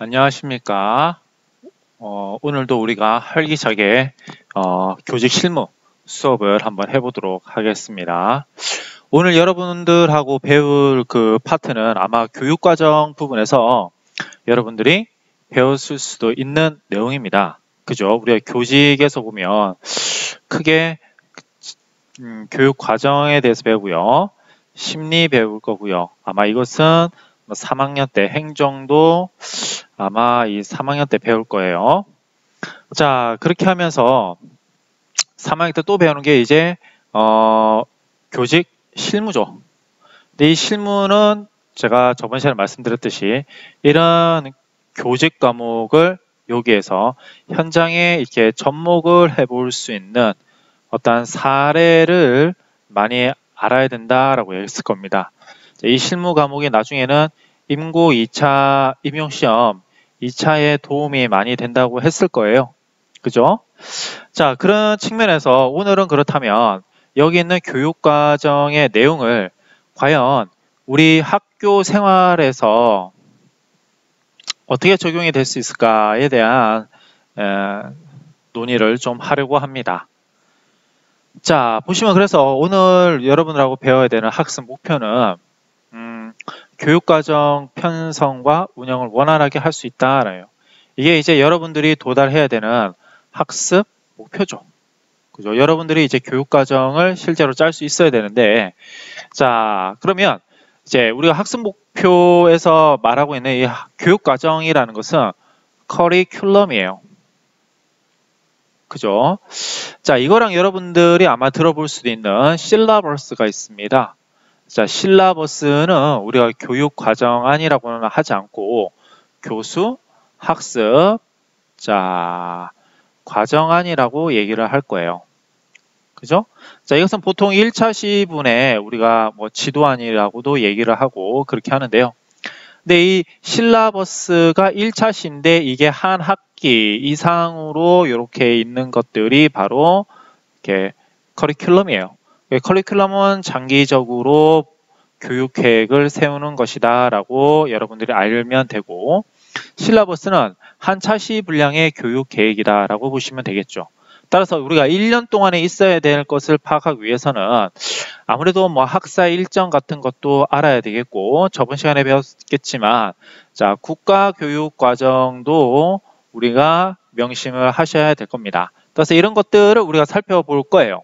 안녕하십니까. 오늘도 우리가 활기차게 교직 실무 수업을 한번 해보도록 하겠습니다. 오늘 여러분들하고 배울 그 파트는 아마 교육과정 부분에서 여러분들이 배웠을 수도 있는 내용입니다. 그죠? 우리가 교직에서 보면 크게 교육과정에 대해서 배우고요. 심리 배울 거고요. 아마 이것은 3학년 때 행정도 아마 이 3학년 때 배울 거예요. 자, 그렇게 하면서 3학년 때 또 배우는 게 이제 교직 실무죠. 근데 이 실무는 제가 저번 시간에 말씀드렸듯이 이런 교직 과목을 여기에서 현장에 이렇게 접목을 해볼 수 있는 어떤 사례를 많이 알아야 된다라고 했을 겁니다. 이 실무 과목이 나중에는 임고 2차 임용시험 2차에 도움이 많이 된다고 했을 거예요. 그죠? 자, 그런 측면에서 오늘은 그렇다면 여기 있는 교육과정의 내용을 과연 우리 학교 생활에서 어떻게 적용이 될 수 있을까에 대한 논의를 좀 하려고 합니다. 자, 보시면 그래서 오늘 여러분들하고 배워야 되는 학습 목표는 교육과정 편성과 운영을 원활하게 할 수 있다라요. 이게 이제 여러분들이 도달해야 되는 학습 목표죠. 그죠? 여러분들이 이제 교육과정을 실제로 짤 수 있어야 되는데, 자, 그러면 이제 우리가 학습 목표에서 말하고 있는 이 교육과정이라는 것은 커리큘럼이에요. 그죠? 자, 이거랑 여러분들이 아마 들어볼 수도 있는 실라버스가 있습니다. 자, 실라버스는 우리가 교육과정안이라고는 하지 않고 교수, 학습, 자, 과정안이라고 얘기를 할 거예요. 그죠? 자, 이것은 보통 1차 시분에 우리가 뭐 지도안이라고도 얘기를 하고 그렇게 하는데요. 근데 이 실라버스가 1차 시인데 이게 한 학기 이상으로 이렇게 있는 것들이 바로 이렇게 커리큘럼이에요. 커리큘럼은 장기적으로 교육 계획을 세우는 것이다 라고 여러분들이 알면 되고, 실라버스는 한 차시 분량의 교육 계획이다 라고 보시면 되겠죠. 따라서 우리가 1년 동안에 있어야 될 것을 파악하기 위해서는 아무래도 뭐 학사 일정 같은 것도 알아야 되겠고, 저번 시간에 배웠겠지만 자, 국가교육과정도 우리가 명심을 하셔야 될 겁니다. 따라서 이런 것들을 우리가 살펴볼 거예요.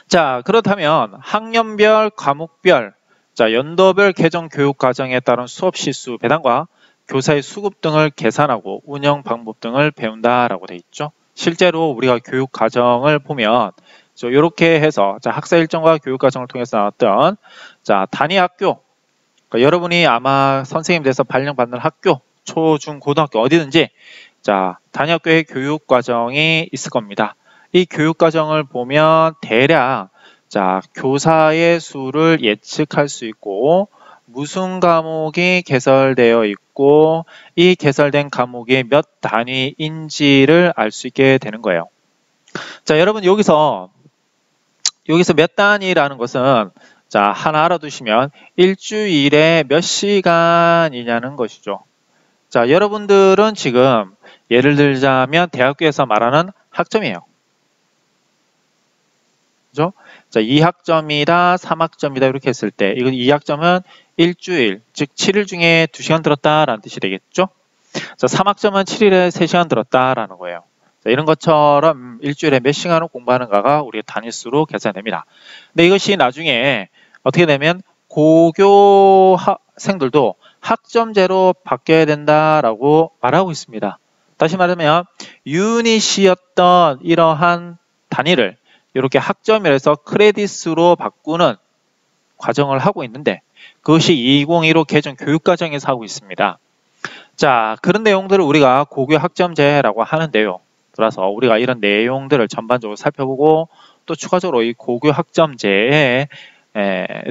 자, 그렇다면 학년별, 과목별, 자, 연도별 개정 교육 과정에 따른 수업 시수 배당과 교사의 수급 등을 계산하고 운영 방법 등을 배운다라고 돼 있죠. 실제로 우리가 교육 과정을 보면 이렇게 해서 자, 학사 일정과 교육 과정을 통해서 나왔던 자, 단위 학교, 그러니까 여러분이 아마 선생님 돼서 발령받는 학교, 초, 중, 고등학교 어디든지 자, 단위 학교의 교육 과정이 있을 겁니다. 이 교육과정을 보면 대략 자, 교사의 수를 예측할 수 있고 무슨 과목이 개설되어 있고 이 개설된 과목이 몇 단위인지를 알 수 있게 되는 거예요. 자, 여러분 여기서 몇 단위라는 것은 자, 하나 알아두시면 일주일에 몇 시간이냐는 것이죠. 자, 여러분들은 지금 예를 들자면 대학교에서 말하는 학점이에요. 그죠? 자, 2학점이다, 3학점이다 이렇게 했을 때 이건 2학점은 일주일, 즉 7일 중에 2시간 들었다라는 뜻이 되겠죠? 자, 3학점은 7일에 3시간 들었다라는 거예요. 자, 이런 것처럼 일주일에 몇 시간을 공부하는가가 우리의 단위수로 계산됩니다. 근데 이것이 나중에 어떻게 되면 고교 학생들도 학점제로 바뀌어야 된다라고 말하고 있습니다. 다시 말하면 유닛이었던 이러한 단위를 이렇게 학점이라서 크레딧으로 바꾸는 과정을 하고 있는데 그것이 2015 개정 교육과정에서 하고 있습니다. 자, 그런 내용들을 우리가 고교 학점제라고 하는데요. 그래서 우리가 이런 내용들을 전반적으로 살펴보고 또 추가적으로 이 고교 학점제에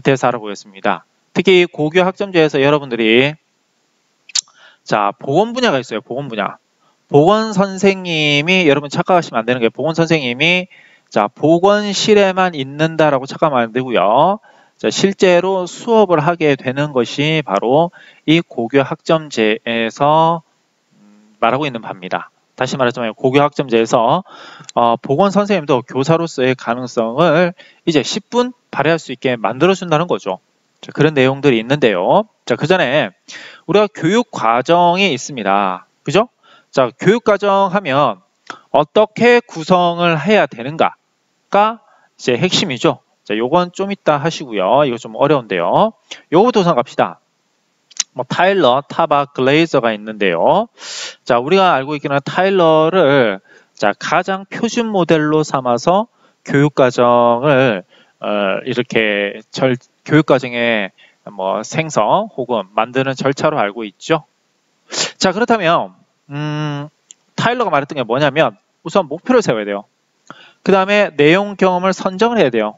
대해서 알아보겠습니다. 특히 고교 학점제에서 여러분들이 자, 보건 분야가 있어요. 보건 분야. 보건 선생님이 여러분 착각하시면 안 되는 게 보건 선생님이 자, 보건실에만 있는다라고 착각하면 안 되고요. 자, 실제로 수업을 하게 되는 것이 바로 이 고교 학점제에서 말하고 있는 바입니다. 다시 말하자면 고교 학점제에서 보건 선생님도 교사로서의 가능성을 이제 10분 발휘할 수 있게 만들어준다는 거죠. 자, 그런 내용들이 있는데요. 자, 그 전에 우리가 교육 과정이 있습니다. 그죠? 자, 교육 과정 하면 어떻게 구성을 해야 되는가가 이제 핵심이죠. 자, 요건 좀 이따 하시고요. 이거 좀 어려운데요. 요거부터 우선 갑시다. 뭐 타일러, 타바, 글레이저가 있는데요. 자, 우리가 알고 있기는 타일러를 자, 가장 표준 모델로 삼아서 교육 과정을 이렇게 교육 과정의 뭐 생성 혹은 만드는 절차로 알고 있죠. 자, 그렇다면 타일러가 말했던 게 뭐냐면 우선 목표를 세워야 돼요. 그 다음에 내용 경험을 선정을 해야 돼요.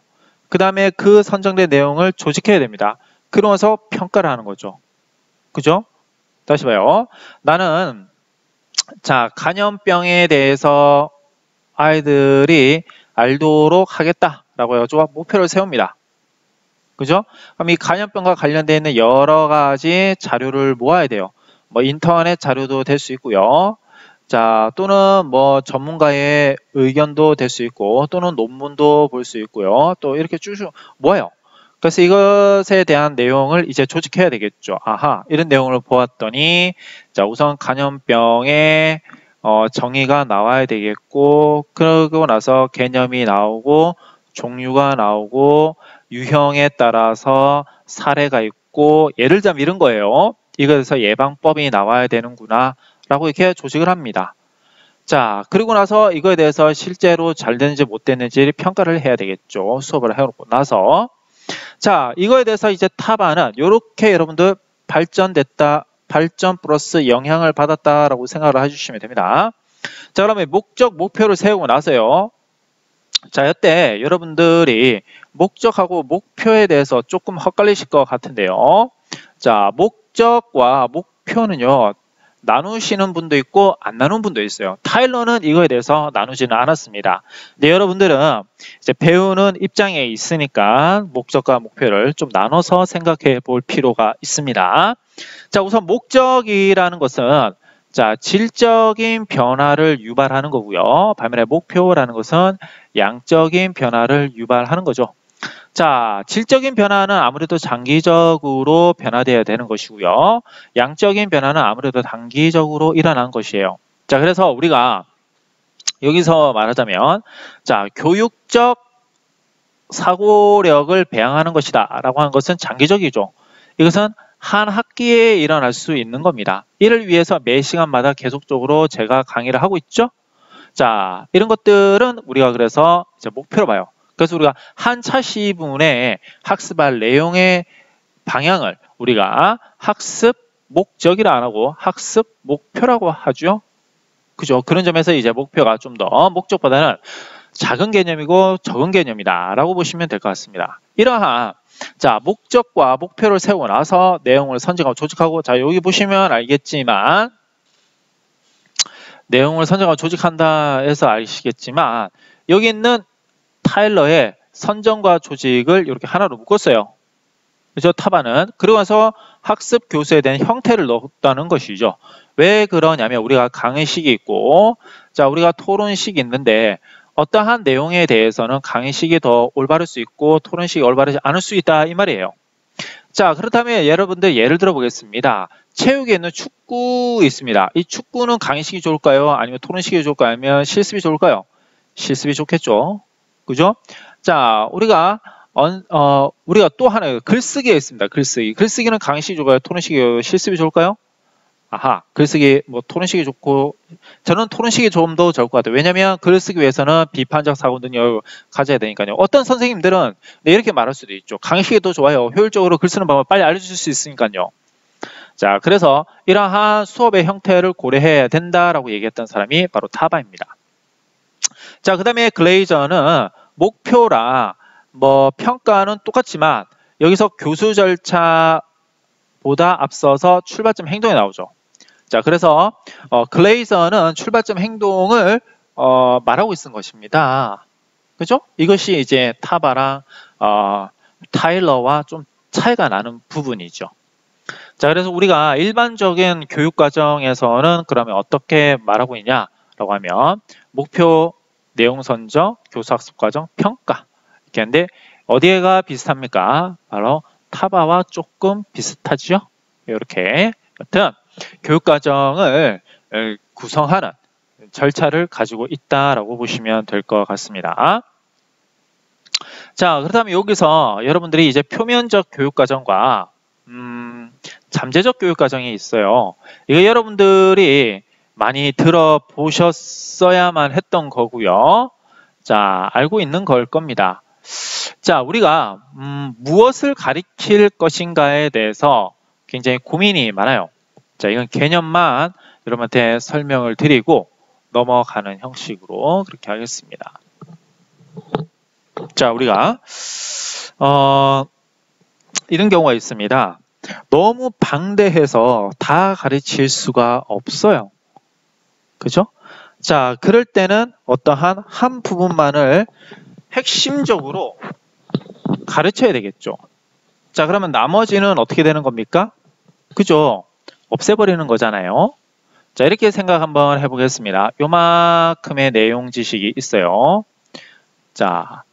그 다음에 그 선정된 내용을 조직해야 됩니다. 그러면서 평가를 하는 거죠. 그죠? 다시 봐요. 나는 자, 간염병에 대해서 아이들이 알도록 하겠다라고 해가지고 목표를 세웁니다. 그죠? 그럼 이 간염병과 관련되어 있는 여러 가지 자료를 모아야 돼요. 뭐 인터넷 자료도 될 수 있고요. 자, 또는 뭐 전문가의 의견도 될 수 있고, 또는 논문도 볼 수 있고요. 또 이렇게 쭉 모아요. 그래서 이것에 대한 내용을 이제 조직해야 되겠죠. 아하, 이런 내용을 보았더니, 자, 우선 간염병의 정의가 나와야 되겠고, 그러고 나서 개념이 나오고, 종류가 나오고, 유형에 따라서 사례가 있고, 예를 들면 이런 거예요. 이것에서 예방법이 나와야 되는구나, 라고 이렇게 조직을 합니다. 자, 그리고 나서 이거에 대해서 실제로 잘 되는지 못 되는지 평가를 해야 되겠죠. 수업을 해놓고 나서. 자, 이거에 대해서 이제 타바는 이렇게 여러분들 발전됐다, 발전 플러스 영향을 받았다라고 생각을 해주시면 됩니다. 자, 그러면 목적, 목표를 세우고 나서요. 자, 이때 여러분들이 목적하고 목표에 대해서 조금 헛갈리실 것 같은데요. 자, 목적과 목표는요, 나누시는 분도 있고 안 나누는 분도 있어요. 타일러는 이거에 대해서 나누지는 않았습니다. 근데 여러분들은 이제 배우는 입장에 있으니까 목적과 목표를 좀 나눠서 생각해 볼 필요가 있습니다. 자, 우선 목적이라는 것은 자, 질적인 변화를 유발하는 거고요. 반면에 목표라는 것은 양적인 변화를 유발하는 거죠. 자, 질적인 변화는 아무래도 장기적으로 변화되어야 되는 것이고요. 양적인 변화는 아무래도 단기적으로 일어난 것이에요. 자, 그래서 우리가 여기서 말하자면 자, 교육적 사고력을 배양하는 것이다 라고 하는 것은 장기적이죠. 이것은 한 학기에 일어날 수 있는 겁니다. 이를 위해서 매 시간마다 계속적으로 제가 강의를 하고 있죠. 자, 이런 것들은 우리가 그래서 이제 목표로 봐요. 그래서 우리가 한 차시분의 학습할 내용의 방향을 우리가 학습 목적이라 안 하고 학습 목표라고 하죠. 그죠? 그런 점에서 이제 목표가 좀 더 목적보다는 작은 개념이고 적은 개념이다 라고 보시면 될 것 같습니다. 이러한 자, 목적과 목표를 세우고 나서 내용을 선정하고 조직하고 자, 여기 보시면 알겠지만 내용을 선정하고 조직한다 해서 아시겠지만 여기 있는 타일러의 선정과 조직을 이렇게 하나로 묶었어요. 그죠? 타바는. 그러고 나서 학습 교수에 대한 형태를 넣었다는 것이죠. 왜 그러냐면 우리가 강의식이 있고 자, 우리가 토론식이 있는데 어떠한 내용에 대해서는 강의식이 더 올바를 수 있고 토론식이 올바르지 않을 수 있다 이 말이에요. 자, 그렇다면 여러분들 예를 들어 보겠습니다. 체육에 있는 축구 있습니다. 이 축구는 강의식이 좋을까요? 아니면 토론식이 좋을까요? 아니면 실습이 좋을까요? 실습이 좋겠죠. 그죠? 자, 우리가 또 하나 글쓰기가 있습니다. 글쓰기. 글쓰기는 강의식이 좋을까요? 토론식이 실습이 좋을까요? 아하, 글쓰기 뭐 토론식이 좋고 저는 토론식이 좀 더 좋을 것 같아요. 왜냐하면 글쓰기 위해서는 비판적 사고 능력을 가져야 되니까요. 어떤 선생님들은 이렇게 말할 수도 있죠. 강의식이 더 좋아요. 효율적으로 글 쓰는 방법을 빨리 알려줄 수 있으니까요. 자, 그래서 이러한 수업의 형태를 고려해야 된다라고 얘기했던 사람이 바로 타바입니다. 자, 그 다음에 글레이저는 목표라 뭐 평가는 똑같지만 여기서 교수 절차보다 앞서서 출발점 행동이 나오죠. 자, 그래서 글레이저는 출발점 행동을 말하고 있는 것입니다. 그죠? 이것이 이제 타바랑 타일러와 좀 차이가 나는 부분이죠. 자, 그래서 우리가 일반적인 교육과정에서는 그러면 어떻게 말하고 있냐라고 하면 목표, 내용 선정, 교수학습 과정, 평가 이렇게 하는데 어디가 비슷합니까? 바로 타바와 조금 비슷하죠. 이렇게 여튼 교육과정을 구성하는 절차를 가지고 있다라고 보시면 될 것 같습니다. 자, 그렇다면 여기서 여러분들이 이제 표면적 교육과정과 잠재적 교육과정이 있어요. 이거 여러분들이 많이 들어보셨어야만 했던 거고요. 자, 알고 있는 걸 겁니다. 자, 우리가 무엇을 가리킬 것인가에 대해서 굉장히 고민이 많아요. 자, 이건 개념만 여러분한테 설명을 드리고 넘어가는 형식으로 그렇게 하겠습니다. 자, 우리가 이런 경우가 있습니다. 너무 방대해서 다 가르칠 수가 없어요. 그죠? 자, 그럴 때는 어떠한 한 부분만을 핵심적으로 가르쳐야 되겠죠. 자, 그러면 나머지는 어떻게 되는 겁니까? 그죠? 없애버리는 거잖아요. 자, 이렇게 생각 한번 해보겠습니다. 요만큼의 내용 지식이 있어요. 자,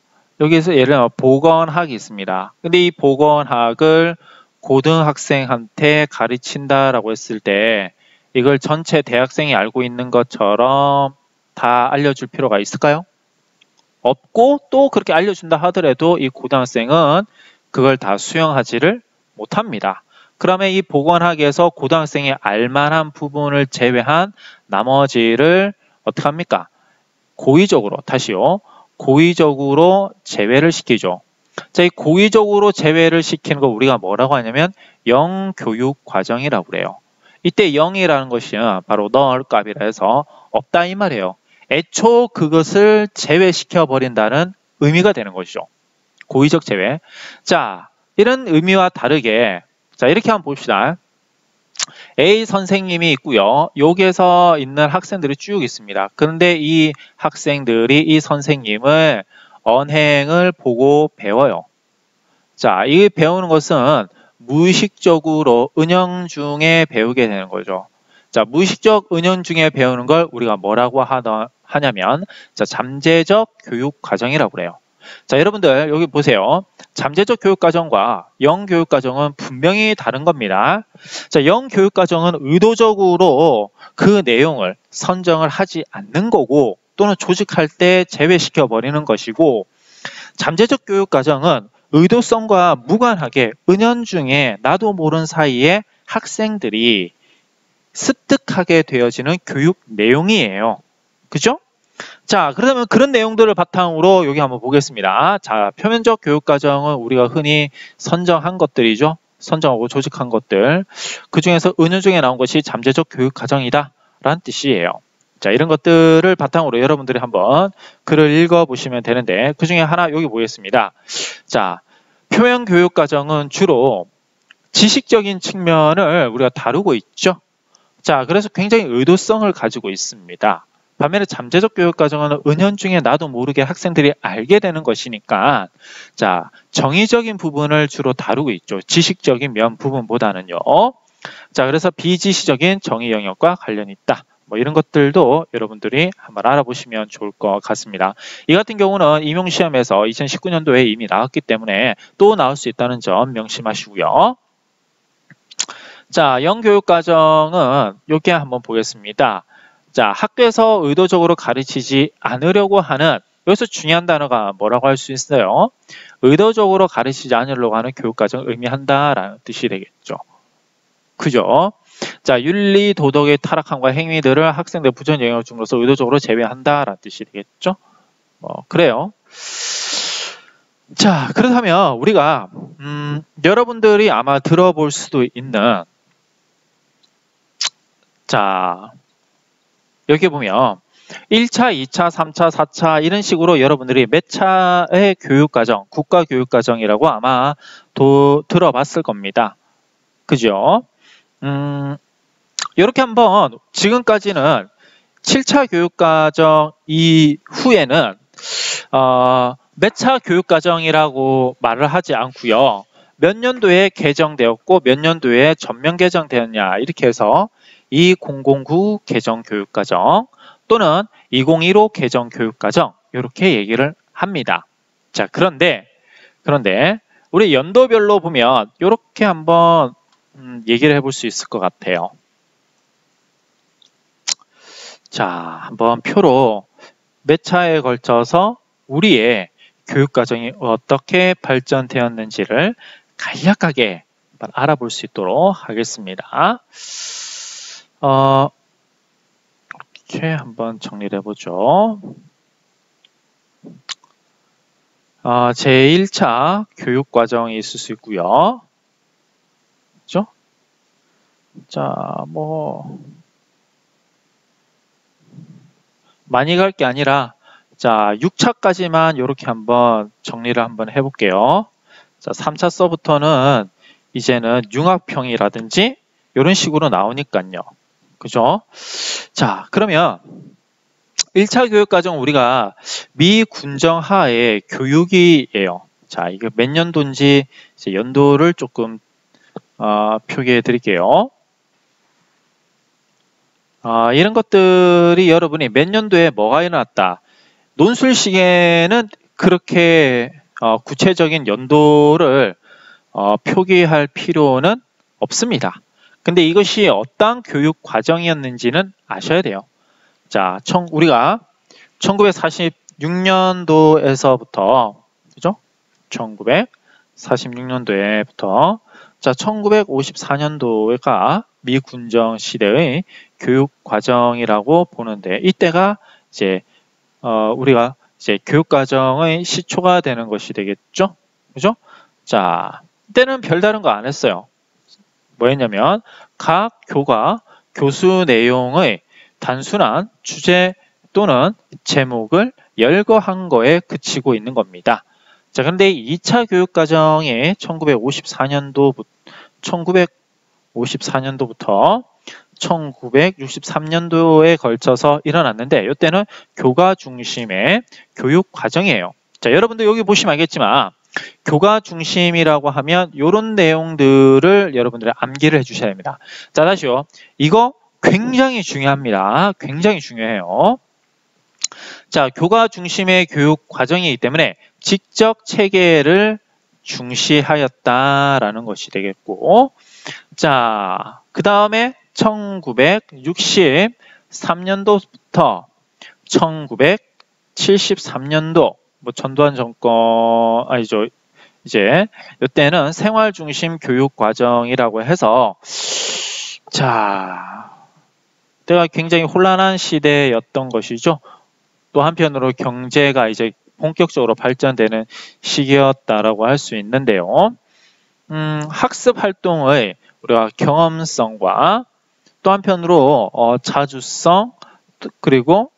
여기서 예를 들면 보건학이 있습니다. 근데 이 보건학을 고등학생한테 가르친다라고 했을 때 이걸 전체 대학생이 알고 있는 것처럼 다 알려줄 필요가 있을까요? 없고 또 그렇게 알려준다 하더라도 이 고등학생은 그걸 다 수용하지를 못합니다. 그러면 이 보건학에서 고등학생이 알만한 부분을 제외한 나머지를 어떻게 합니까? 고의적으로, 다시요. 고의적으로 제외를 시키죠. 자, 이 고의적으로 제외를 시키는 거 우리가 뭐라고 하냐면 영교육 과정이라고 그래요. 이때 영이라는 것이 바로 null 값이라 해서 없다 이 말이에요. 애초 그것을 제외시켜 버린다는 의미가 되는 것이죠. 고의적 제외. 자, 이런 의미와 다르게 자, 이렇게 한번 봅시다. A 선생님이 있고요. 여기에서 있는 학생들이 쭉 있습니다. 그런데 이 학생들이 이 선생님을 언행을 보고 배워요. 자, 이 배우는 것은 무의식적으로 은연중에 배우게 되는 거죠. 자, 무의식적 은연중에 배우는 걸 우리가 뭐라고 하냐면 자, 잠재적 교육 과정이라고 그래요. 자, 여러분들 여기 보세요. 잠재적 교육과정과 영교육과정은 분명히 다른 겁니다. 자, 영교육과정은 의도적으로 그 내용을 선정을 하지 않는 거고 또는 조직할 때 제외시켜 버리는 것이고 잠재적 교육과정은 의도성과 무관하게 은연중에 나도 모르는 사이에 학생들이 습득하게 되어지는 교육 내용이에요. 그죠? 자, 그러면 그런 내용들을 바탕으로 여기 한번 보겠습니다. 자, 표면적 교육과정은 우리가 흔히 선정한 것들이죠. 선정하고 조직한 것들. 그 중에서 은연중에 나온 것이 잠재적 교육과정이다 라는 뜻이에요. 자, 이런 것들을 바탕으로 여러분들이 한번 글을 읽어보시면 되는데 그 중에 하나 여기 보겠습니다. 자, 표면 교육과정은 주로 지식적인 측면을 우리가 다루고 있죠. 자, 그래서 굉장히 의도성을 가지고 있습니다. 반면에 잠재적 교육과정은 은연중에 나도 모르게 학생들이 알게 되는 것이니까 자, 정의적인 부분을 주로 다루고 있죠. 지식적인 면 부분보다는요. 자, 그래서 비지식적인 정의 영역과 관련이 있다. 뭐 이런 것들도 여러분들이 한번 알아보시면 좋을 것 같습니다. 이 같은 경우는 임용시험에서 2019년도에 이미 나왔기 때문에 또 나올 수 있다는 점 명심하시고요. 자, 영교육과정은 여기 한번 보겠습니다. 자, 학교에서 의도적으로 가르치지 않으려고 하는 여기서 중요한 단어가 뭐라고 할 수 있어요? 의도적으로 가르치지 않으려고 하는 교육과정을 의미한다라는 뜻이 되겠죠. 그죠? 자, 윤리, 도덕의 타락함과 행위들을 학생들 부전 영역 중으로서 의도적으로 제외한다라는 뜻이 되겠죠. 그래요. 자, 그렇다면 우리가 여러분들이 아마 들어볼 수도 있는 자, 여기 보면 1차, 2차, 3차, 4차 이런 식으로 여러분들이 몇 차의 교육과정, 국가교육과정이라고 아마 들어봤을 겁니다. 그죠? 이렇게 한번 지금까지는 7차 교육과정 이후에는 몇 차 교육과정이라고 말을 하지 않고요. 몇 년도에 개정되었고 몇 년도에 전면 개정되었냐 이렇게 해서 2009 개정 교육과정 또는 2015 개정 교육과정 이렇게 얘기를 합니다. 자, 그런데 우리 연도별로 보면 이렇게 한번 얘기를 해볼 수 있을 것 같아요. 자, 한번 표로 몇 차에 걸쳐서 우리의 교육과정이 어떻게 발전되었는지를 간략하게 알아볼 수 있도록 하겠습니다. 이렇게 한번 정리를 해보죠. 제1차 교육과정이 있을 수 있고요. 그죠? 자, 많이 갈 게 아니라 자, 6차까지만 이렇게 한번 정리를 한번 해볼게요. 자, 3차서부터는 이제는 융합형이라든지 이런 식으로 나오니까요. 그죠? 자, 그러면 1차 교육과정 우리가 미군정하의 교육이에요. 자, 이게 몇 년도인지 이제 연도를 조금 표기해 드릴게요. 이런 것들이 여러분이 몇 년도에 뭐가 일어났다. 논술식에는 그렇게 구체적인 연도를 표기할 필요는 없습니다. 근데 이것이 어떤 교육 과정이었는지는 아셔야 돼요. 자, 우리가 1946년도에서부터 그죠? 1946년도에부터 자, 1954년도가 미군정 시대의 교육 과정이라고 보는데 이때가 이제 우리가 이제 교육 과정의 시초가 되는 것이 되겠죠? 그죠? 자, 이때는 별다른 거 안 했어요. 뭐였냐면 각 교과 교수 내용의 단순한 주제 또는 제목을 열거한 거에 그치고 있는 겁니다. 자, 그런데 2차 교육과정이 1954년도부터 1963년도에 걸쳐서 일어났는데 이때는 교과 중심의 교육 과정이에요. 자, 여러분들 여기 보시면 알겠지만 교과 중심이라고 하면 이런 내용들을 여러분들이 암기를 해주셔야 됩니다. 자, 다시요. 이거 굉장히 중요합니다. 굉장히 중요해요. 자, 교과 중심의 교육 과정이기 때문에 직접 체계를 중시하였다라는 것이 되겠고, 자, 그 다음에 1963년도부터 1973년도 전두환 정권 아니죠. 이제 이때는 생활 중심 교육 과정이라고 해서 자, 때가 굉장히 혼란한 시대였던 것이죠. 또 한편으로 경제가 이제 본격적으로 발전되는 시기였다라고 할 수 있는데요. 학습 활동의 우리가 경험성과 또 한편으로 자주성 그리고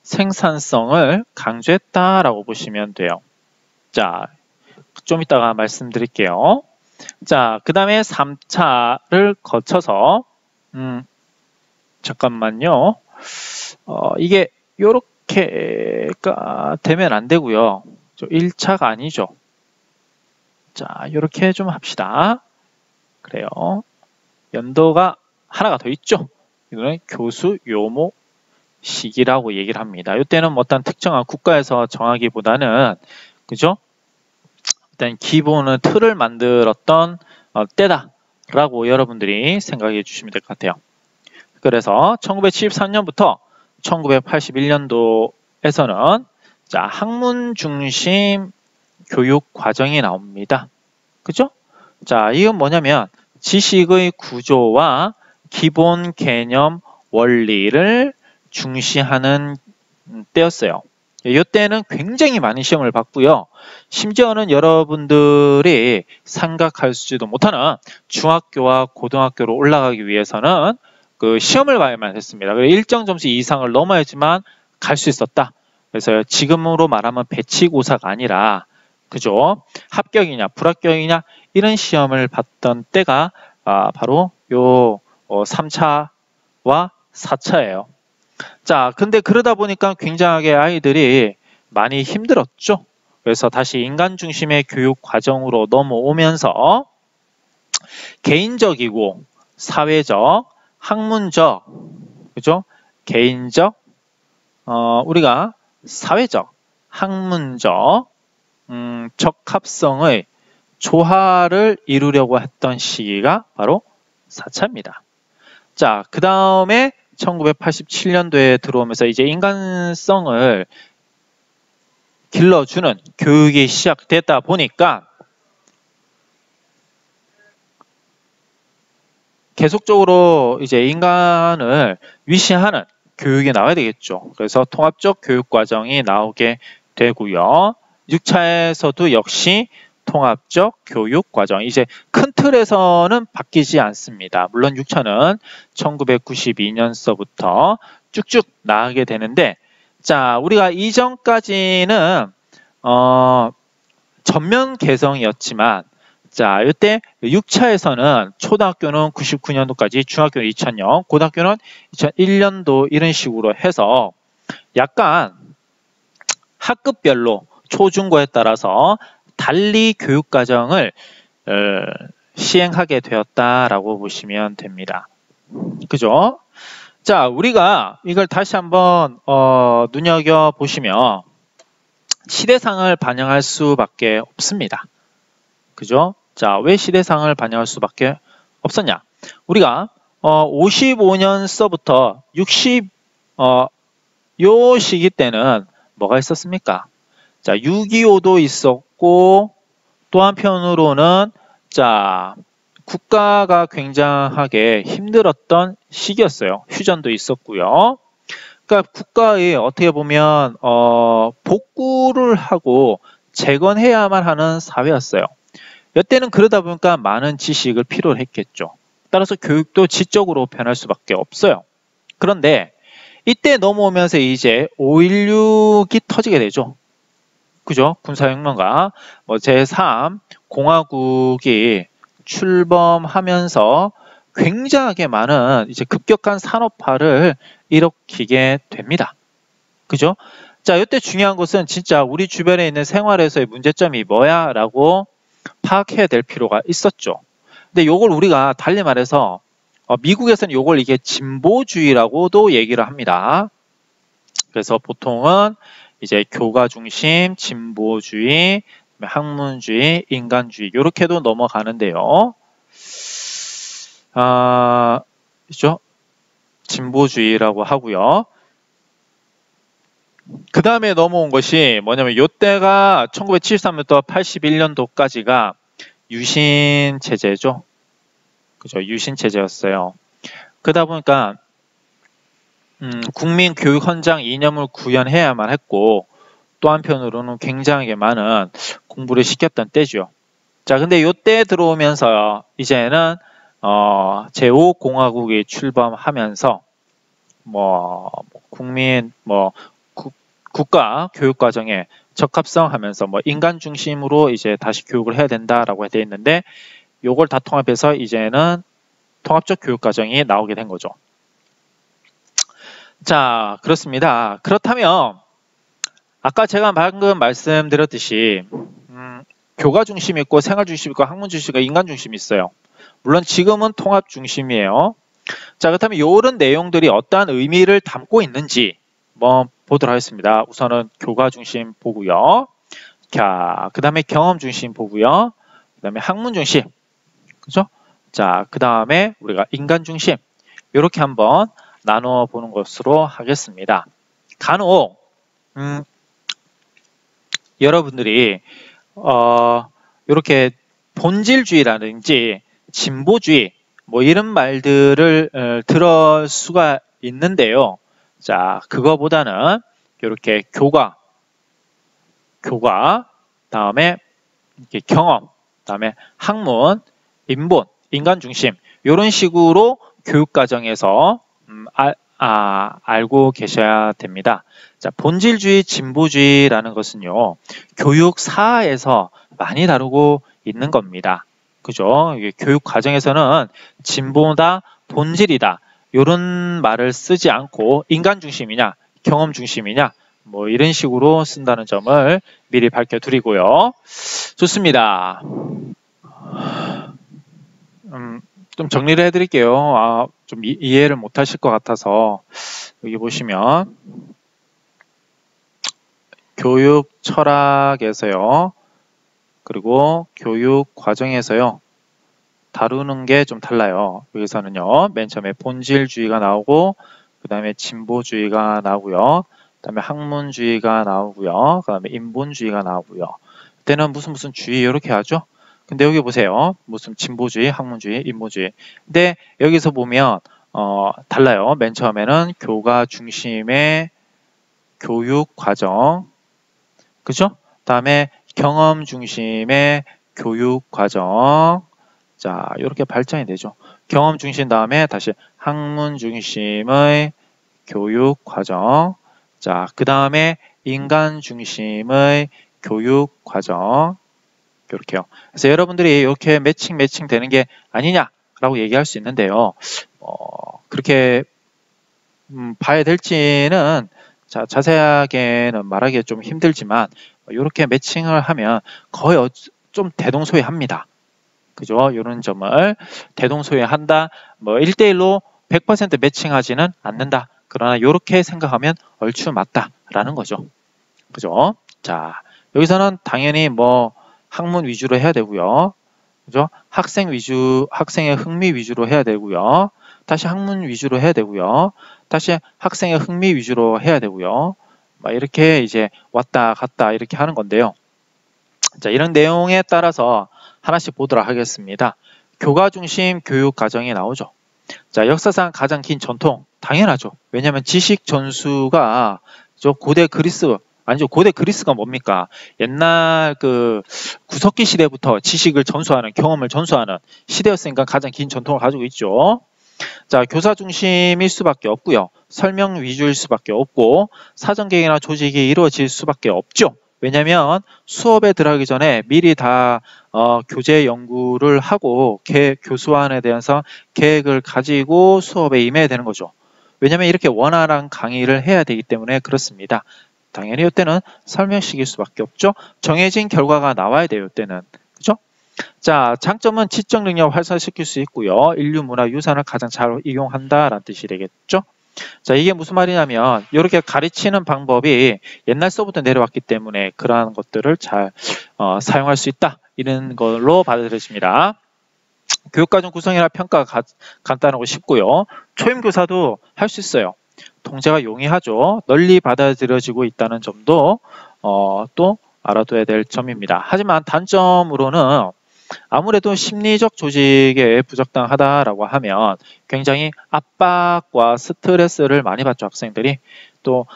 생산성을 강조했다라고 보시면 돼요. 자, 좀 이따가 말씀드릴게요. 자, 그 다음에 3차를 거쳐서 잠깐만요. 이게 요렇게가 되면 안 되고요. 1차가 아니죠. 자, 요렇게 좀 합시다. 그래요. 연도가 하나가 더 있죠. 이거는 교수 요모 시기라고 얘기를 합니다. 이때는 어떤 특정한 국가에서 정하기보다는 그죠? 일단 기본은 틀을 만들었던 때다라고 여러분들이 생각해 주시면 될 것 같아요. 그래서 1973년부터 1981년도에서는 자, 학문 중심 교육 과정이 나옵니다. 그죠? 자, 이건 뭐냐면 지식의 구조와 기본 개념 원리를 중시하는 때였어요. 이때는 굉장히 많은 시험을 봤고요. 심지어는 여러분들이 생각할지도 못하는 중학교와 고등학교로 올라가기 위해서는 그 시험을 봐야만 했습니다. 일정 점수 이상을 넘어야지만 갈 수 있었다. 그래서 지금으로 말하면 배치고사가 아니라 그죠? 합격이냐 불합격이냐 이런 시험을 봤던 때가 바로 요 3차와 4차예요. 자, 근데 그러다 보니까 굉장하게 아이들이 많이 힘들었죠. 그래서 다시 인간 중심의 교육 과정으로 넘어오면서 개인적이고 사회적, 학문적, 그죠? 개인적, 우리가 사회적, 학문적, 적합성의 조화를 이루려고 했던 시기가 바로 4차입니다. 자, 그 다음에 1987년도에 들어오면서 이제 인간성을 길러주는 교육이 시작됐다 보니까 계속적으로 이제 인간을 위시하는 교육이 나와야 되겠죠. 그래서 통합적 교육 과정이 나오게 되고요. 6차에서도 역시 통합적 교육 과정. 이제 큰 틀에서는 바뀌지 않습니다. 물론 6차는 1992년서부터 쭉쭉 나가게 되는데, 자, 우리가 이전까지는 전면 개성이었지만, 자, 이때 6차에서는 초등학교는 99년도까지, 중학교는 2000년, 고등학교는 2001년도 이런 식으로 해서 약간 학급별로 초중고에 따라서 달리 교육 과정을 시행하게 되었다라고 보시면 됩니다. 그죠? 자, 우리가 이걸 다시 한번 눈여겨보시면 시대상을 반영할 수밖에 없습니다. 그죠? 자, 왜 시대상을 반영할 수밖에 없었냐? 우리가 55년서부터 요 시기 때는 뭐가 있었습니까? 자, 6.25도 있었고, 또 한편으로는 자, 국가가 굉장하게 힘들었던 시기였어요. 휴전도 있었고요. 그러니까 국가의 어떻게 보면 복구를 하고 재건해야만 하는 사회였어요. 이때는 그러다 보니까 많은 지식을 필요로 했겠죠. 따라서 교육도 지적으로 변할 수밖에 없어요. 그런데 이때 넘어오면서 이제 5.16이 터지게 되죠. 그죠? 군사혁명과 제3 공화국이 출범하면서 굉장하게 많은 이제 급격한 산업화를 일으키게 됩니다. 그죠? 자, 이때 중요한 것은 진짜 우리 주변에 있는 생활에서의 문제점이 뭐야? 라고 파악해야 될 필요가 있었죠. 근데 요걸 우리가 달리 말해서 미국에서는 요걸 이게 진보주의라고도 얘기를 합니다. 그래서 보통은 이제 교과 중심, 진보주의, 학문주의, 인간주의 이렇게도 넘어가는데요. 그죠? 진보주의라고 하고요. 그 다음에 넘어온 것이 뭐냐면 이때가 1973년부터 81년도까지가 유신 체제죠. 그죠? 유신 체제였어요. 그러다 보니까 국민 교육 헌장 이념을 구현해야만 했고, 또 한편으로는 굉장히 많은 공부를 시켰던 때죠. 자, 근데 이때 들어오면서 이제는 제5공화국이 출범하면서 국민 국가 교육 과정에 적합성하면서 인간 중심으로 이제 다시 교육을 해야 된다라고 되어 있는데, 요걸 다 통합해서 이제는 통합적 교육 과정이 나오게 된 거죠. 자, 그렇습니다. 그렇다면 아까 제가 방금 말씀드렸듯이 교과 중심이 있고 생활 중심이 있고 학문 중심이 있고 인간 중심이 있어요. 물론 지금은 통합 중심이에요. 자, 그렇다면 이런 내용들이 어떠한 의미를 담고 있는지 보도록 하겠습니다. 우선은 교과 중심 보고요. 자, 그 다음에 경험 중심 보고요. 그 다음에 학문 중심. 그죠? 자, 그 다음에 우리가 인간 중심. 이렇게 한번 나누어 보는 것으로 하겠습니다. 간혹 여러분들이 이렇게 본질주의라든지 진보주의 이런 말들을 들을 수가 있는데요. 자, 그거보다는 이렇게 교과 다음에 이렇게 경험, 다음에 학문, 인본, 인간 중심 이런 식으로 교육 과정에서 알고 계셔야 됩니다. 자, 본질주의, 진보주의라는 것은요, 교육사에서 많이 다루고 있는 겁니다. 그죠? 교육 과정에서는 진보다, 본질이다. 이런 말을 쓰지 않고 인간 중심이냐, 경험 중심이냐, 뭐 이런 식으로 쓴다는 점을 미리 밝혀드리고요. 좋습니다. 좀 정리를 해드릴게요. 좀 이해를 못하실 것 같아서 여기 보시면 교육 철학에서요. 그리고 교육 과정에서요. 다루는 게 좀 달라요. 여기서는요. 맨 처음에 본질주의가 나오고 그 다음에 진보주의가 나오고요. 그 다음에 학문주의가 나오고요. 그 다음에 인본주의가 나오고요. 그때는 무슨 주의 이렇게 하죠. 근데 여기 보세요. 무슨 진보주의, 학문주의, 인본주의. 근데 여기서 보면 달라요. 맨 처음에는 교과 중심의 교육 과정, 그죠? 다음에 경험 중심의 교육 과정. 자, 이렇게 발전이 되죠. 경험 중심 다음에 다시 학문 중심의 교육 과정. 자, 그 다음에 인간 중심의 교육 과정. 이렇게요. 그래서 여러분들이 이렇게 매칭 되는 게 아니냐라고 얘기할 수 있는데요. 그렇게 봐야 될지는 자세하게는 말하기 좀 힘들지만 이렇게 매칭을 하면 거의 좀 대동소이합니다. 그죠? 이런 점을 대동소이한다. 뭐 1대1로 100% 매칭하지는 않는다. 그러나 이렇게 생각하면 얼추 맞다라는 거죠. 그죠? 자, 여기서는 당연히 뭐 학문 위주로 해야 되고요. 그죠? 학생의 흥미 위주로 해야 되고요. 다시 학문 위주로 해야 되고요. 다시 학생의 흥미 위주로 해야 되고요. 이렇게 이제 왔다 갔다 이렇게 하는 건데요. 자, 이런 내용에 따라서 하나씩 보도록 하겠습니다. 교과 중심 교육 과정이 나오죠. 자, 역사상 가장 긴 전통, 당연하죠. 왜냐하면 지식 전수가 고대 그리스, 아니죠. 고대 그리스가 뭡니까? 옛날 그 구석기 시대부터 지식을 전수하는, 경험을 전수하는 시대였으니까 가장 긴 전통을 가지고 있죠. 자, 교사 중심일 수밖에 없고요. 설명 위주일 수밖에 없고 사전계획이나 조직이 이루어질 수밖에 없죠. 왜냐하면 수업에 들어가기 전에 미리 다 교재 연구를 하고 교수안에 대해서 계획을 가지고 수업에 임해야 되는 거죠. 왜냐하면 이렇게 원활한 강의를 해야 되기 때문에 그렇습니다. 당연히 이때는 설명식일 수밖에 없죠. 정해진 결과가 나와야 돼요. 이때는. 그죠? 자, 장점은 지적 능력 활성화시킬 수 있고요. 인류 문화 유산을 가장 잘 이용한다라는 뜻이 되겠죠. 자, 이게 무슨 말이냐면 이렇게 가르치는 방법이 옛날서부터 내려왔기 때문에 그러한 것들을 잘 사용할 수 있다. 이런 걸로 받아들여집니다. 교육과정 구성이나 평가가 간단하고 쉽고요. 초임교사도 할 수 있어요. 통제가 용이하죠. 널리 받아들여지고 있다는 점도 또 알아둬야 될 점입니다. 하지만 단점으로는 아무래도 심리적 조직에 부적당하다라고 하면 굉장히 압박과 스트레스를 많이 받죠. 학생들이. 또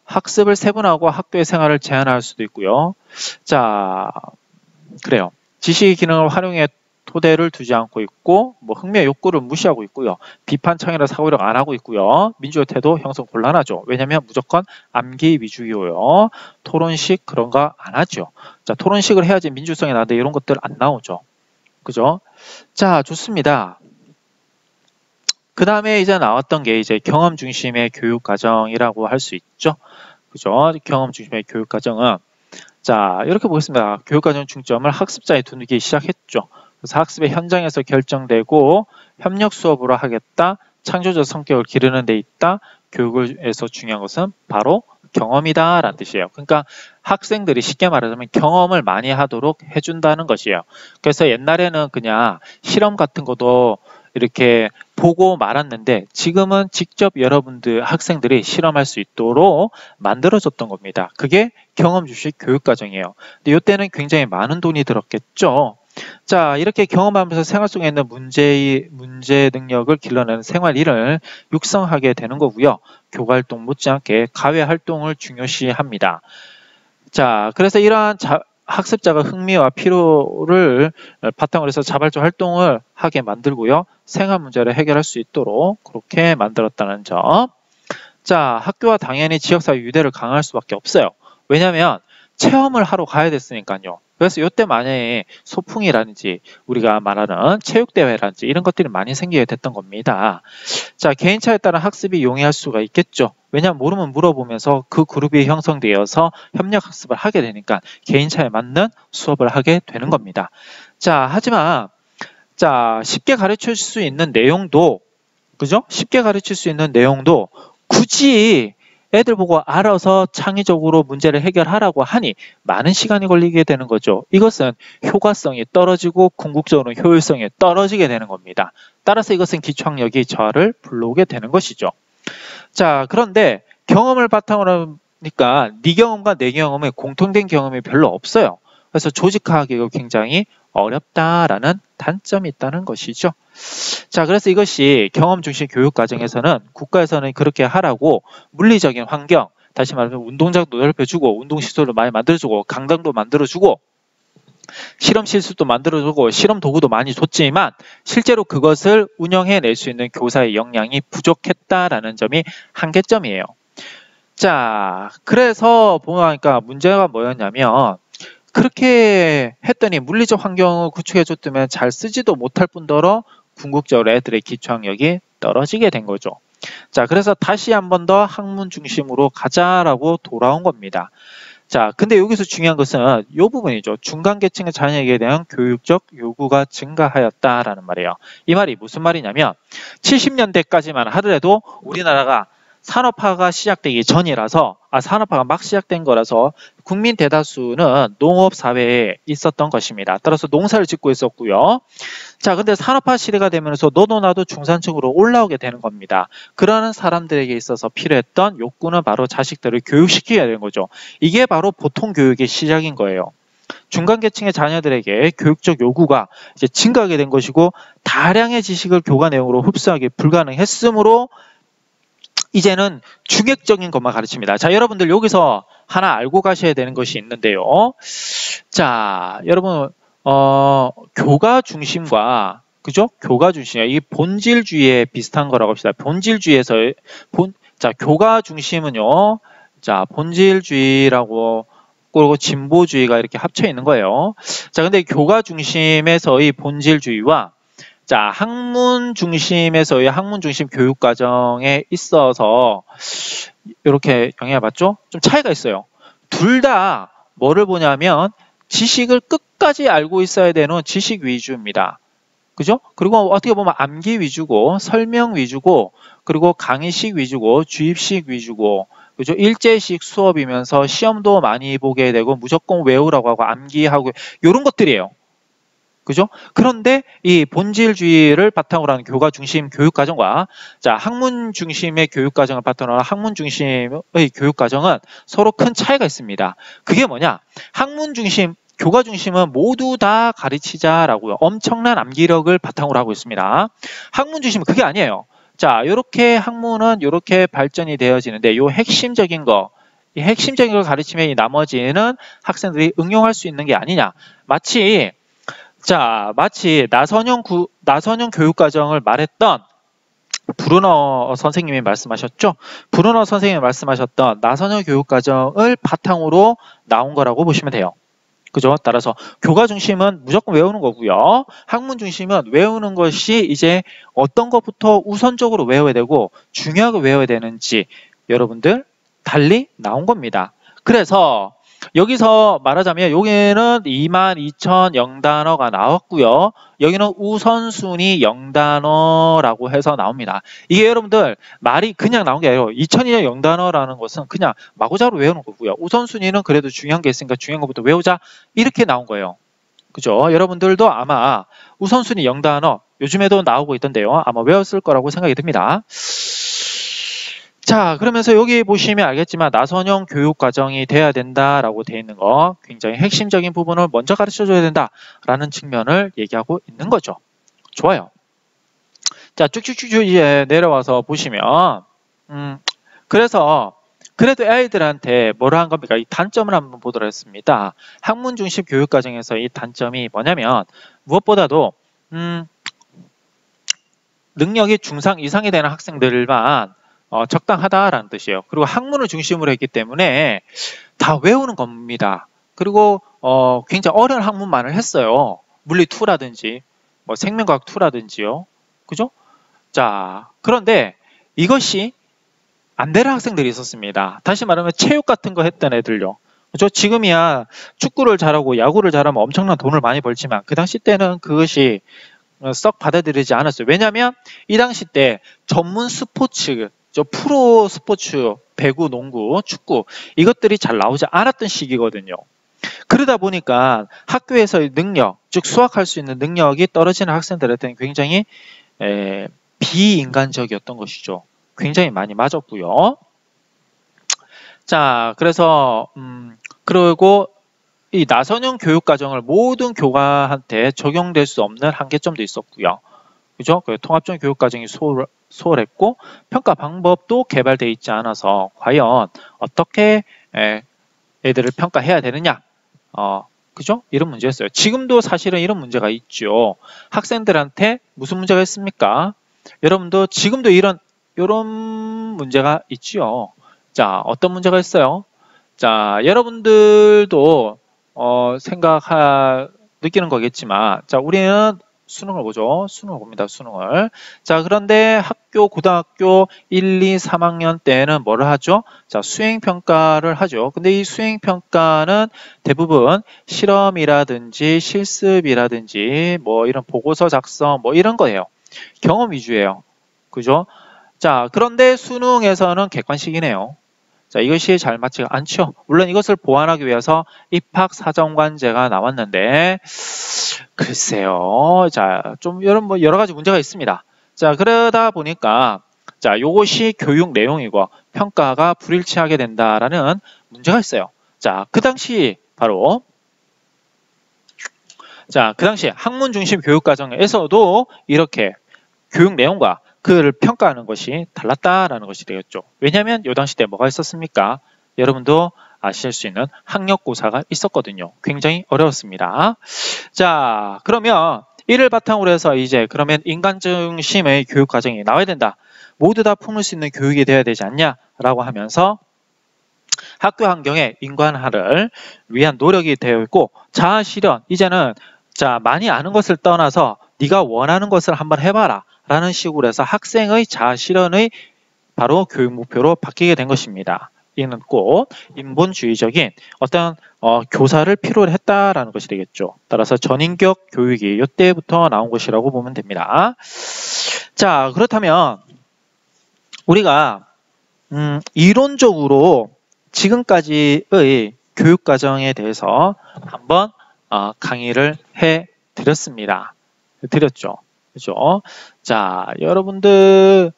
학습을 세분화하고 학교의 생활을 제한할 수도 있고요. 자, 그래요. 지식 기능을 활용해 토대를 두지 않고 있고 뭐 흥미와 욕구를 무시하고 있고요. 비판 창의나 사고력 안 하고 있고요. 민주의 태도 형성 곤란하죠. 왜냐하면 무조건 암기 위주고요. 토론식 그런 거 안 하죠. 자, 토론식을 해야지 민주성이 나는데 이런 것들 안 나오죠. 그죠? 자, 좋습니다. 그 다음에 이제 나왔던 게 이제 경험 중심의 교육 과정이라고 할 수 있죠. 그죠? 경험 중심의 교육 과정은 자, 이렇게 보겠습니다. 교육 과정 중점을 학습자에 두기 시작했죠. 그래서 학습의 현장에서 결정되고 협력 수업으로 하겠다. 창조적 성격을 기르는 데 있다. 교육에서 중요한 것은 바로 경험이다 라는 뜻이에요. 그러니까 학생들이 쉽게 말하자면 경험을 많이 하도록 해준다는 것이에요. 그래서 옛날에는 그냥 실험 같은 것도 이렇게 보고 말았는데 지금은 직접 여러분들 학생들이 실험할 수 있도록 만들어졌던 겁니다. 그게 경험 주식 교육과정이에요. 근데 이때는 굉장히 많은 돈이 들었겠죠. 자, 이렇게 경험하면서 생활 속에 있는 문제 능력을 길러내는 생활일을 육성하게 되는 거고요. 교과활동 못지않게 가외활동을 중요시합니다. 자, 그래서 이러한 학습자가 흥미와 필요를 바탕으로 해서 자발적 활동을 하게 만들고요. 생활 문제를 해결할 수 있도록 그렇게 만들었다는 점. 자, 학교와 당연히 지역사회 유대를 강화할 수밖에 없어요. 왜냐하면 체험을 하러 가야 됐으니까요. 그래서 이때 만약에 소풍이라든지 우리가 말하는 체육대회라든지 이런 것들이 많이 생기게 됐던 겁니다. 자, 개인차에 따른 학습이 용이할 수가 있겠죠. 왜냐하면 모르면 물어보면서 그 그룹이 형성되어서 협력학습을 하게 되니까 개인차에 맞는 수업을 하게 되는 겁니다. 자, 하지만 자, 쉽게 가르칠 수 있는 내용도 그죠? 쉽게 가르칠 수 있는 내용도 굳이 애들 보고 알아서 창의적으로 문제를 해결하라고 하니 많은 시간이 걸리게 되는 거죠. 이것은 효과성이 떨어지고 궁극적으로 효율성이 떨어지게 되는 겁니다. 따라서 이것은 기초학력이 저하를 불러오게 되는 것이죠. 자, 그런데 경험을 바탕으로 하니까 네 경험과 내 경험에 공통된 경험이 별로 없어요. 그래서 조직화하기가 굉장히 어렵다라는 단점이 있다는 것이죠. 자, 그래서 이것이 경험 중심 교육 과정에서는 국가에서는 그렇게 하라고 물리적인 환경, 다시 말하면 운동장도 넓혀주고 운동시설도 많이 만들어주고 강당도 만들어주고 실험 실습도 만들어주고 실험 도구도 많이 줬지만 실제로 그것을 운영해낼 수 있는 교사의 역량이 부족했다라는 점이 한계점이에요. 자, 그래서 보니까 문제가 뭐였냐면 그렇게 했더니 물리적 환경을 구축해줬다면 잘 쓰지도 못할 뿐더러 궁극적으로 애들의 기초학력이 떨어지게 된 거죠. 자, 그래서 다시 한 번 더 학문 중심으로 가자라고 돌아온 겁니다. 자, 근데 여기서 중요한 것은 이 부분이죠. 중간계층의 자녀에게 대한 교육적 요구가 증가하였다라는 말이에요. 이 말이 무슨 말이냐면 70년대까지만 하더라도 우리나라가 산업화가 시작되기 전이라서 산업화가 막 시작된 거라서 국민 대다수는 농업 사회에 있었던 것입니다. 따라서 농사를 짓고 있었고요. 자, 근데 산업화 시대가 되면서 너도 나도 중산층으로 올라오게 되는 겁니다. 그러는 사람들에게 있어서 필요했던 욕구는 바로 자식들을 교육시켜야 되는 거죠. 이게 바로 보통 교육의 시작인 거예요. 중간계층의 자녀들에게 교육적 요구가 이제 증가하게 된 것이고 다량의 지식을 교과 내용으로 흡수하기 불가능했으므로 이제는 중액적인 것만 가르칩니다. 자, 여러분들 여기서 하나 알고 가셔야 되는 것이 있는데요. 자, 여러분 교과 중심과 그죠? 교과 중심 이 본질주의에 비슷한 거라고 합시다. 본질주의에서 자, 교과 중심은요. 자, 본질주의라고 그리고 진보주의가 이렇게 합쳐 있는 거예요. 자, 근데 교과 중심에서의 본질주의와 자, 학문 중심에서의 학문 중심 교육 과정에 있어서 이렇게 영향을 받죠? 좀 차이가 있어요. 둘 다 뭐를 보냐면 지식을 끝까지 알고 있어야 되는 지식 위주입니다. 그죠? 그리고 어떻게 보면 암기 위주고 설명 위주고 그리고 강의식 위주고 주입식 위주고 그죠? 일제식 수업이면서 시험도 많이 보게 되고 무조건 외우라고 하고 암기하고 이런 것들이에요. 그죠? 그런데 이 본질주의를 바탕으로 하는 교과 중심 교육과정과 자, 학문 중심의 교육과정을 바탕으로 하는 학문 중심의 교육과정은 서로 큰 차이가 있습니다. 그게 뭐냐? 학문 중심, 교과 중심은 모두 다 가르치자라고요. 엄청난 암기력을 바탕으로 하고 있습니다. 학문 중심은 그게 아니에요. 자, 요렇게 학문은 요렇게 발전이 되어지는데 요 핵심적인 거, 이 핵심적인 걸 가르치면 이 나머지는 학생들이 응용할 수 있는 게 아니냐. 마치 나선형 교육과정을 말했던 브루너 선생님이 말씀하셨죠. 브루너 선생님이 말씀하셨던 나선형 교육과정을 바탕으로 나온 거라고 보시면 돼요. 그죠? 따라서 교과 중심은 무조건 외우는 거고요. 학문 중심은 외우는 것이 이제 어떤 것부터 우선적으로 외워야 되고 중요하게 외워야 되는지 여러분들 달리 나온 겁니다. 그래서 여기서 말하자면 여기는 22,000 영단어가 나왔고요. 여기는 우선순위 0단어라고 해서 나옵니다. 이게 여러분들 말이 그냥 나온 게 아니라 2002년 0단어라는 것은 그냥 마구자로 외우는 거고요. 우선순위는 그래도 중요한 게 있으니까 중요한 것부터 외우자 이렇게 나온 거예요. 그죠? 여러분들도 아마 우선순위 0단어 요즘에도 나오고 있던데요. 아마 외웠을 거라고 생각이 듭니다. 자, 그러면서 여기 보시면 알겠지만 나선형 교육과정이 돼야 된다라고 되어 있는 거 굉장히 핵심적인 부분을 먼저 가르쳐줘야 된다라는 측면을 얘기하고 있는 거죠. 좋아요. 자, 쭉쭉쭉 이제 내려와서 보시면 그래서 그래도 아이들한테 뭐라 한 겁니까? 이 단점을 한번 보도록 했습니다. 학문 중심 교육과정에서 이 단점이 뭐냐면 무엇보다도 능력이 중상 이상이 되는 학생들만 적당하다라는 뜻이에요. 그리고 학문을 중심으로 했기 때문에 다 외우는 겁니다. 그리고 굉장히 어려운 학문만을 했어요. 물리 2라든지 뭐 생명과학 2라든지요. 그죠? 자, 그런데 이것이 안 되는 학생들이 있었습니다. 다시 말하면 체육 같은 거 했던 애들요. 그죠? 지금이야 축구를 잘하고 야구를 잘하면 엄청난 돈을 많이 벌지만 그 당시 때는 그것이 썩 받아들이지 않았어요. 왜냐하면 이 당시 때 전문 스포츠, 프로 스포츠, 배구, 농구, 축구 이것들이 잘 나오지 않았던 시기거든요. 그러다 보니까 학교에서의 능력, 즉 수학할 수 있는 능력이 떨어지는 학생들한테는 굉장히 비인간적이었던 것이죠. 굉장히 많이 맞았고요. 자, 그래서 그리고 이 나선형 교육과정을 모든 교과한테 적용될 수 없는 한계점도 있었고요. 그죠? 통합적 교육과정이 소홀했고 평가 방법도 개발되어 있지 않아서 과연 어떻게 애들을 평가해야 되느냐? 그죠? 이런 문제였어요. 지금도 사실은 이런 문제가 있죠. 학생들한테 무슨 문제가 있습니까? 여러분도 지금도 이런 문제가 있지요. 자, 어떤 문제가 있어요? 자, 여러분들도 느끼는 거겠지만, 자, 우리는 수능을 보죠. 수능을 봅니다. 수능을. 자, 그런데 고등학교 1, 2, 3학년 때는 뭐를 하죠? 자, 수행평가를 하죠. 근데 이 수행평가는 대부분 실험이라든지 실습이라든지 뭐 이런 보고서 작성 뭐 이런 거예요. 경험 위주예요. 그죠? 자, 그런데 수능에서는 객관식이네요. 자, 이것이 잘 맞지가 않죠. 물론 이것을 보완하기 위해서 입학사정관제가 나왔는데 글쎄요. 자, 좀 여러 가지 문제가 있습니다. 자, 그러다 보니까 자, 요것이 교육 내용이고 평가가 불일치하게 된다라는 문제가 있어요. 자, 그 당시 바로 그 당시 학문 중심 교육 과정에서도 이렇게 교육 내용과 그를 평가하는 것이 달랐다라는 것이 되겠죠. 왜냐하면 이 당시 때 뭐가 있었습니까? 여러분도 아실 수 있는 학력고사가 있었거든요. 굉장히 어려웠습니다. 자, 그러면 이를 바탕으로 해서 이제 그러면 인간 중심의 교육 과정이 나와야 된다. 모두 다 품을 수 있는 교육이 되어야 되지 않냐라고 하면서 학교 환경에 인간화를 위한 노력이 되어 있고 자아 실현 이제는 자 많이 아는 것을 떠나서 네가 원하는 것을 한번 해봐라. 라는 식으로 해서 학생의 자아 실현의 바로 교육 목표로 바뀌게 된 것입니다. 이는 꼭 인본주의적인 어떤 교사를 필요로 했다라는 것이 되겠죠. 따라서 전인격 교육이 이때부터 나온 것이라고 보면 됩니다. 자, 그렇다면 우리가 이론적으로 지금까지의 교육 과정에 대해서 한번 강의를 해 드렸죠. 그죠? 자, 여러분들은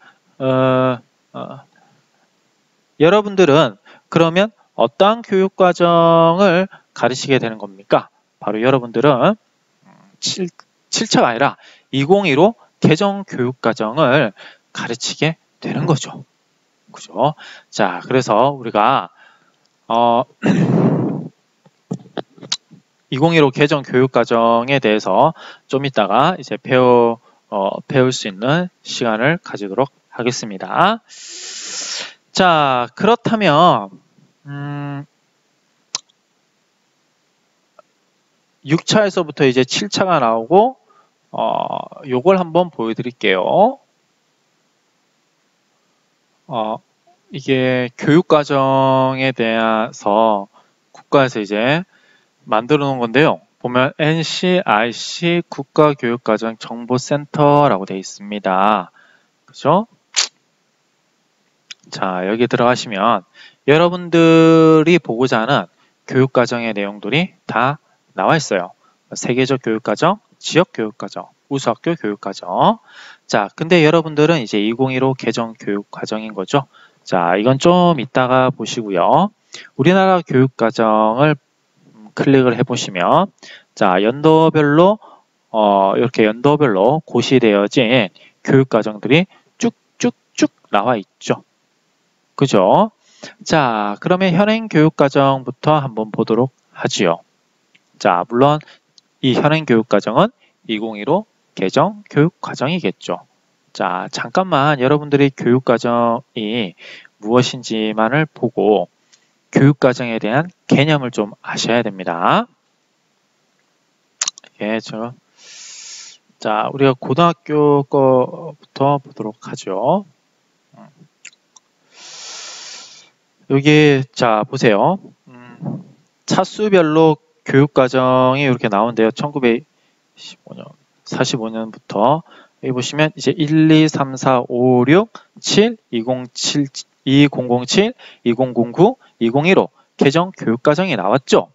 그러면 어떠한 교육 과정을 가르치게 되는 겁니까? 바로 여러분들은 7차가 아니라 2015 개정 교육 과정을 가르치게 되는 거죠. 그죠? 자, 그래서 우리가 2015 개정 교육 과정에 대해서 좀 이따가 이제 배울 수 있는 시간을 가지도록 하겠습니다. 자, 그렇다면 6차에서부터 이제 7차가 나오고 요걸 한번 보여드릴게요. 이게 교육 과정에 대해서 국가에서 이제 만들어 놓은 건데요. 보면 NCIC 국가교육과정정보센터라고 되어 있습니다. 그죠? 자, 여기 들어가시면 여러분들이 보고자 하는 교육과정의 내용들이 다 나와 있어요. 세계적 교육과정, 지역 교육과정, 우수학교 교육과정. 자, 근데 여러분들은 이제 2015 개정 교육과정인 거죠. 자, 이건 좀 이따가 보시고요. 우리나라 교육과정을 클릭을 해보시면 자 연도별로 이렇게 연도별로 고시되어진 교육과정들이 쭉쭉쭉 나와 있죠. 그죠? 자, 그러면 현행 교육과정부터 한번 보도록 하지요. 자, 물론 이 현행 교육과정은 2015 개정 교육과정이겠죠. 자, 잠깐만 여러분들이 교육과정이 무엇인지만을 보고 교육과정에 대한 개념을 좀 아셔야 됩니다. 예, 자, 우리가 고등학교 거부터 보도록 하죠. 여기, 자, 보세요. 차수별로 교육과정이 이렇게 나오는데요. 1945년부터. 여기 보시면 이제 1, 2, 3, 4, 5, 6, 7, 2007, 2007, 2009, 2015 개정 교육과정이 나왔죠.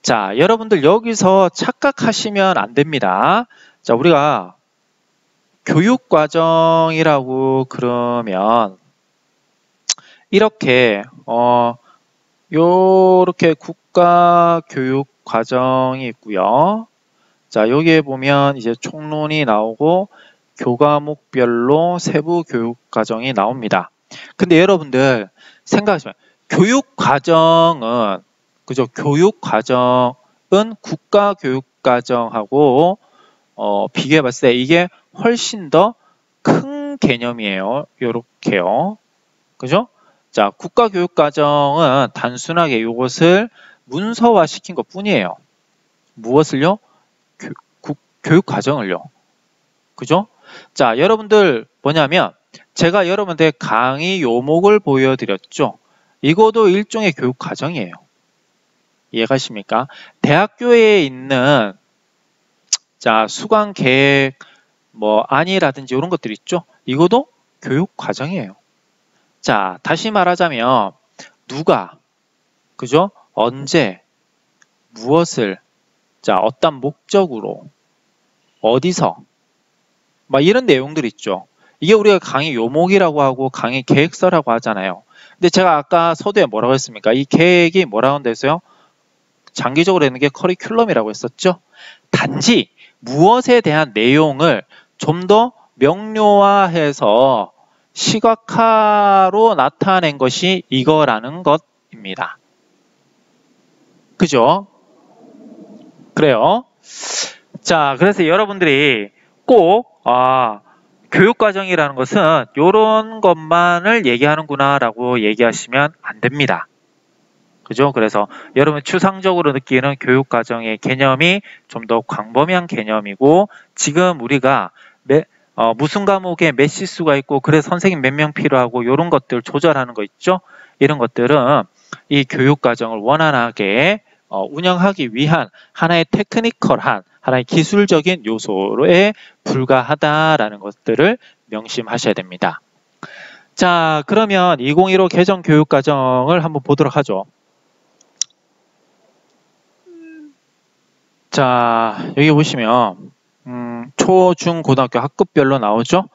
자, 여러분들 여기서 착각하시면 안 됩니다. 자, 우리가 교육과정이라고 그러면 이렇게 요렇게 국가교육과정이 있고요. 자, 여기에 보면 이제 총론이 나오고 교과목별로 세부 교육과정이 나옵니다. 근데 여러분들 생각하시면 교육과정은 그죠? 교육과정은 국가교육과정하고 비교해 봤을 때 이게 훨씬 더 큰 개념이에요. 요렇게요. 그죠? 자, 국가교육과정은 단순하게 이것을 문서화 시킨 것 뿐이에요. 무엇을요? 교육과정을요. 그죠? 자, 여러분들 뭐냐면 제가 여러분들 강의 요목을 보여드렸죠. 이것도 일종의 교육과정이에요. 이해가십니까? 대학교에 있는 자, 수강 계획 뭐 안이라든지 이런 것들 있죠. 이것도 교육과정이에요. 자, 다시 말하자면 누가 그죠? 언제 무엇을 자, 어떤 목적으로 어디서 막 이런 내용들 있죠. 이게 우리가 강의 요목이라고 하고 강의 계획서라고 하잖아요. 근데 제가 아까 서두에 뭐라고 했습니까? 이 계획이 뭐라고 한다했어요? 장기적으로 있는 게 커리큘럼이라고 했었죠. 단지 무엇에 대한 내용을 좀 더 명료화해서 시각화로 나타낸 것이 이거라는 것입니다. 그죠? 그래요. 자, 그래서 여러분들이 꼭 교육과정이라는 것은 이런 것만을 얘기하는구나 라고 얘기하시면 안 됩니다. 그죠? 그래서 여러분 추상적으로 느끼는 교육과정의 개념이 좀 더 광범위한 개념이고 지금 우리가 무슨 과목에 몇 시수가 있고 그래서 선생님 몇 명 필요하고 이런 것들 조절하는 거 있죠? 이런 것들은 이 교육과정을 원활하게 운영하기 위한 하나의 테크니컬한 하나의 기술적인 요소에 불과하다라는 것들을 명심하셔야 됩니다. 자, 그러면 2015 개정 교육과정을 한번 보도록 하죠. 자, 여기 보시면 초, 중, 고등학교 학급별로 나오죠?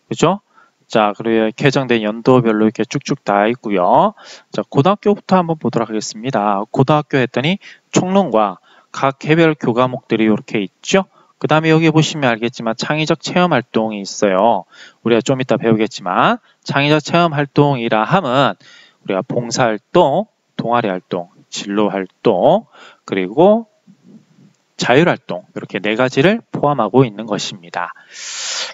그죠? 자, 그리고 개정된 연도별로 이렇게 쭉쭉 다 있고요. 자, 고등학교부터 한번 보도록 하겠습니다. 고등학교 했더니 총론과 각 개별 교과목들이 이렇게 있죠? 그 다음에 여기 보시면 알겠지만 창의적 체험 활동이 있어요. 우리가 좀 이따 배우겠지만 창의적 체험 활동이라 함은 우리가 봉사활동, 동아리 활동, 진로 활동, 그리고 자율활동 이렇게 네 가지를 포함하고 있는 것입니다.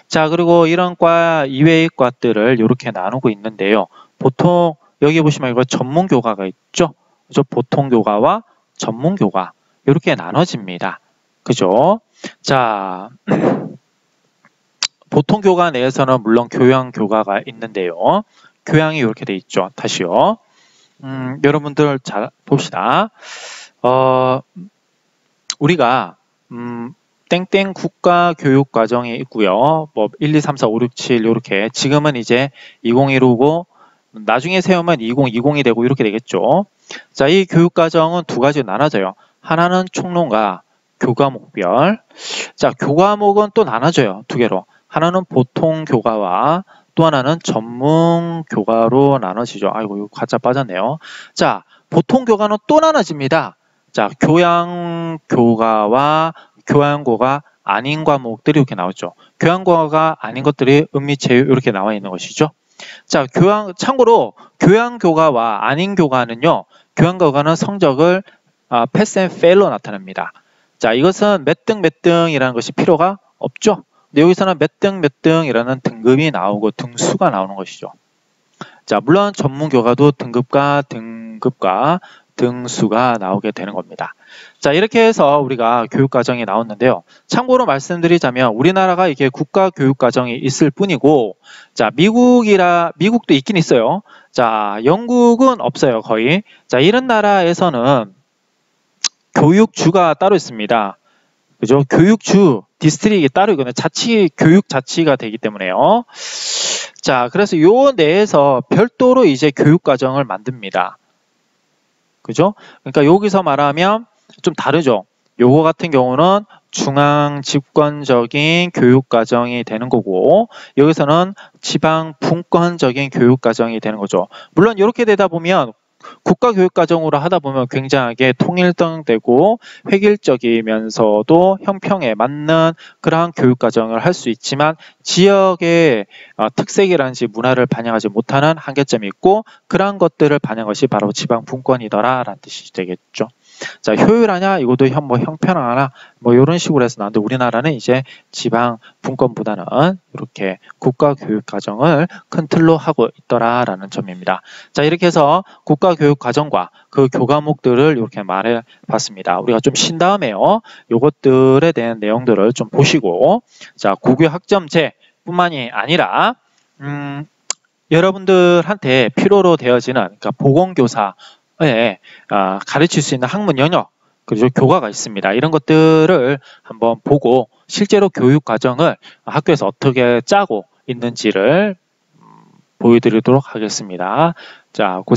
자, 그리고 이런 과 이외의 과들을 이렇게 나누고 있는데요. 보통 여기 보시면 이거 전문교과가 있죠. 그죠? 보통교과와 전문교과 이렇게 나눠집니다. 그죠? 자, 보통교과 내에서는 물론 교양교과가 있는데요. 교양이 이렇게 돼 있죠. 다시요. 여러분들 잘 봅시다. 우리가 땡땡 국가교육과정이 있고요. 뭐 1, 2, 3, 4, 5, 6, 7 이렇게 지금은 이제 2015고 나중에 세우면 2020이 되고 이렇게 되겠죠. 자, 이 교육과정은 두 가지로 나눠져요. 하나는 총론과 교과목별. 자, 교과목은 또 나눠져요. 두 개로. 하나는 보통교과와 또 하나는 전문교과로 나눠지죠. 아이고, 이거 가짜 빠졌네요. 자, 보통교과는 또 나눠집니다. 자, 교양교과와 교양고가 아닌 과목들이 이렇게 나오죠. 교양고가 아닌 것들이 은미체육 이렇게 나와 있는 것이죠. 자, 참고로 교양교과와 아닌 교과는요. 교양교과는 성적을 패스 앤 페일로 나타냅니다. 자, 이것은 몇 등 몇 등이라는 것이 필요가 없죠. 근데 여기서는 몇 등 몇 등이라는 등급이 나오고 등수가 나오는 것이죠. 자, 물론 전문교과도 등급과 등수가 나오게 되는 겁니다. 자, 이렇게 해서 우리가 교육과정이 나왔는데요. 참고로 말씀드리자면 우리나라가 이게 국가교육과정이 있을 뿐이고, 자, 미국도 있긴 있어요. 자, 영국은 없어요, 거의. 자, 이런 나라에서는 교육주가 따로 있습니다. 그죠? 교육주, 디스트릭이 따로 있거든요. 교육자치가 되기 때문에요. 자, 그래서 요 내에서 별도로 이제 교육과정을 만듭니다. 그죠? 그러니까 여기서 말하면 좀 다르죠. 요거 같은 경우는 중앙 집권적인 교육과정이 되는 거고, 여기서는 지방 분권적인 교육과정이 되는 거죠. 물론 이렇게 되다 보면 국가교육과정으로 하다 보면 굉장하게 통일되고 획일적이면서도 형평에 맞는 그러한 교육과정을 할 수 있지만 지역의 특색이라든지 문화를 반영하지 못하는 한계점이 있고, 그러한 것들을 반영한 것이 바로 지방 분권이더라 라는 뜻이 되겠죠. 자, 효율하냐, 이것도 형편하나, 이런 식으로 해서 나왔는데, 우리나라는 이제 지방 분권보다는 이렇게 국가교육과정을 큰 틀로 하고 있더라라는 점입니다. 자, 이렇게 해서 국가교육과정과 그 교과목들을 이렇게 말해 봤습니다. 우리가 좀 쉰 다음에요, 요것들에 대한 내용들을 좀 보시고, 자, 고교 학점제 뿐만이 아니라, 여러분들한테 필요로 되어지는, 그러니까 보건교사, 가르칠 수 있는 학문 영역, 그리고 교과가 있습니다. 이런 것들을 한번 보고 실제로 교육 과정을 학교에서 어떻게 짜고 있는지를 보여드리도록 하겠습니다. 자,